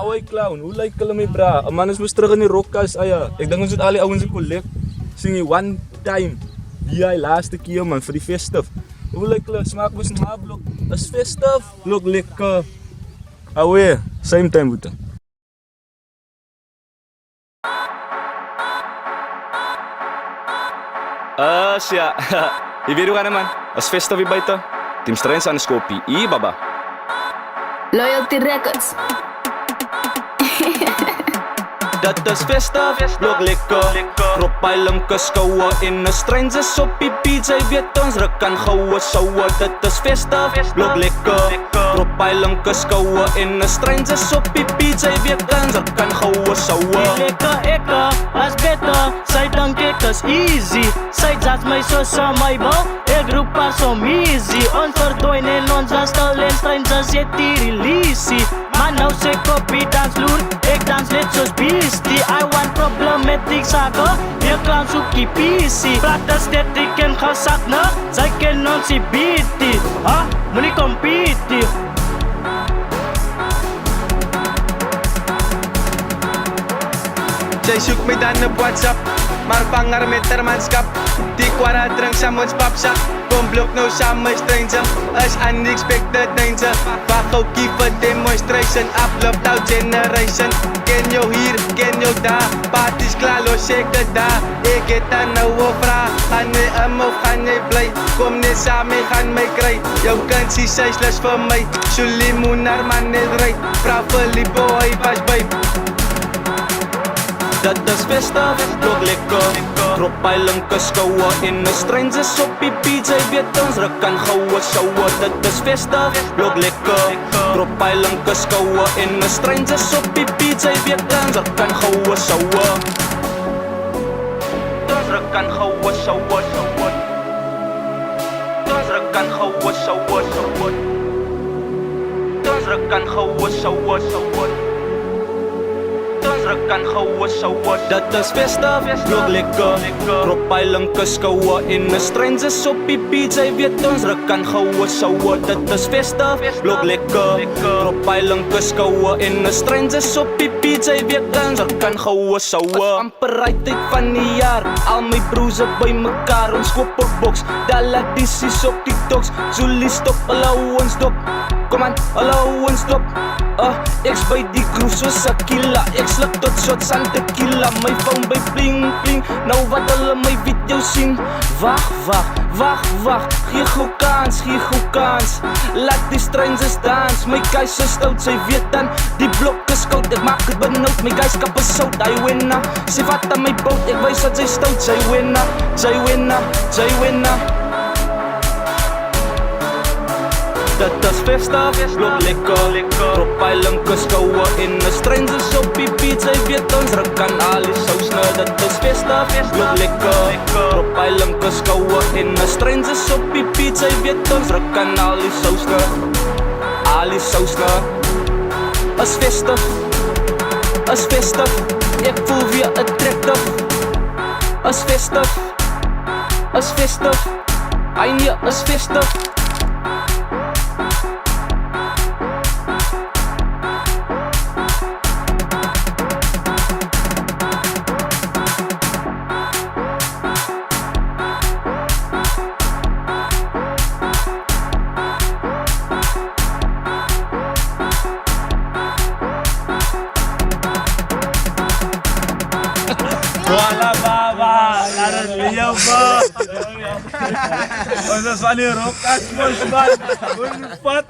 Away clown, hoe lyk hulle my bra? 'n Man is mos terug in die rokkas aya. Ek dink ons het al die ouens in kollek. Sing jy one time. Die laaste keer man vir die festive. Hoe lyk hulle? Smaak mos na blok. Is festive. Look lekker. Away, same time boete. Ja. Jy weet hoe gaan man. As festive hier buite. Team Strens aan die skopie. Baba. Loyalty Records. Dat is festive, look lekker. Kropeiling kuskoue in 'n strangers op die PJ weet ons ruk kan goue soue. Dit is festive, look lekker. Kropeiling kuskoue in 'n strangers op die PJ weet ons ruk kan goue soue. Lekker, as beter. Sy dink ek is easy. Sy judge my soos my bal. Ek roep haar som easy. Ons verdwyn en ons was stil en strangers het die release. Maar nou sê kopie dansvloer. Ek dans net soos beastie. I want problematic sake. Hier klan soekie PC. Praat estetik en gesak ne. Sy ken ons die beatie. Ha? Moenie compete. Sy soek my dan op WhatsApp, maar vang haar met haar manskap. Die kwara drink saam ons papsak. Kom blok nou saam my stranger. Is unexpected danger. Wag oukie vir demonstration. Uplift our generation. Ken jou hier, ken jou daar. Parties klaar, los ek dit daar. Ek het dan nou 'n vraag. Gaan jy of gaan jy bly? Kom net saam, jy gaan my kry. Jou kind sê sy's lus vir my. Sulimun haar man net ry. Vra vir die boy was by. Dat is festive, look lekker. Kropeiling kuskoue in 'n strangers op die PJ weet ons ruk kan goue soue. Dit is festive, look lekker. Kropeiling kuskoue in 'n strangers op die PJ weet ons ruk kan goue soue. Ons ruk kan goue soue. Ons ruk kan goue soue. Ons ruk kan goue soue. Ons ruk kan goue soue. Dit is festive, look lekker. Kropeiling kuskoue in 'n strangers op die PJ weet ons ruk kan goue soue. Dit is festive, look lekker. Kropeiling kuskoue in 'n strangers op die PJ weet ons ruk kan goue soue. Amper uit van die jaar, al my broers by mekaar. Ons koop op box, dalle dissies op TikToks. Zuli stop, hulle hou ons dop. Kom aan, hulle hou ons dop. Ek's by die groove soos 'n killer. Ek sluk tot shots aan tequila. My phone by bling bling. Nou wat hulle my video sien. Wag. Gee gou kans. Laat die strangers dans. My guys so stout, sy weet dan. Die blok is koud, ek maak dit benoud. My guys kap is sout, I winna. Sy vat aan my boot, ek wys dat sy stout. Sy winna. Dat is festive, look lekker. Kropeiling kuskoue in 'n strangers op die PJ weet ons ruk kan al die sous na. Dat is festive, look lekker. Kropeiling kuskoue in 'n strangers op die PJ weet ons ruk kan al die sous na. Al die sous na. Is festive. Ek voel weer attractive. Is festive. I nee, is festive. Wala baba, laran liyaw ba? Ons is van die rokkas, boys man. Unpat.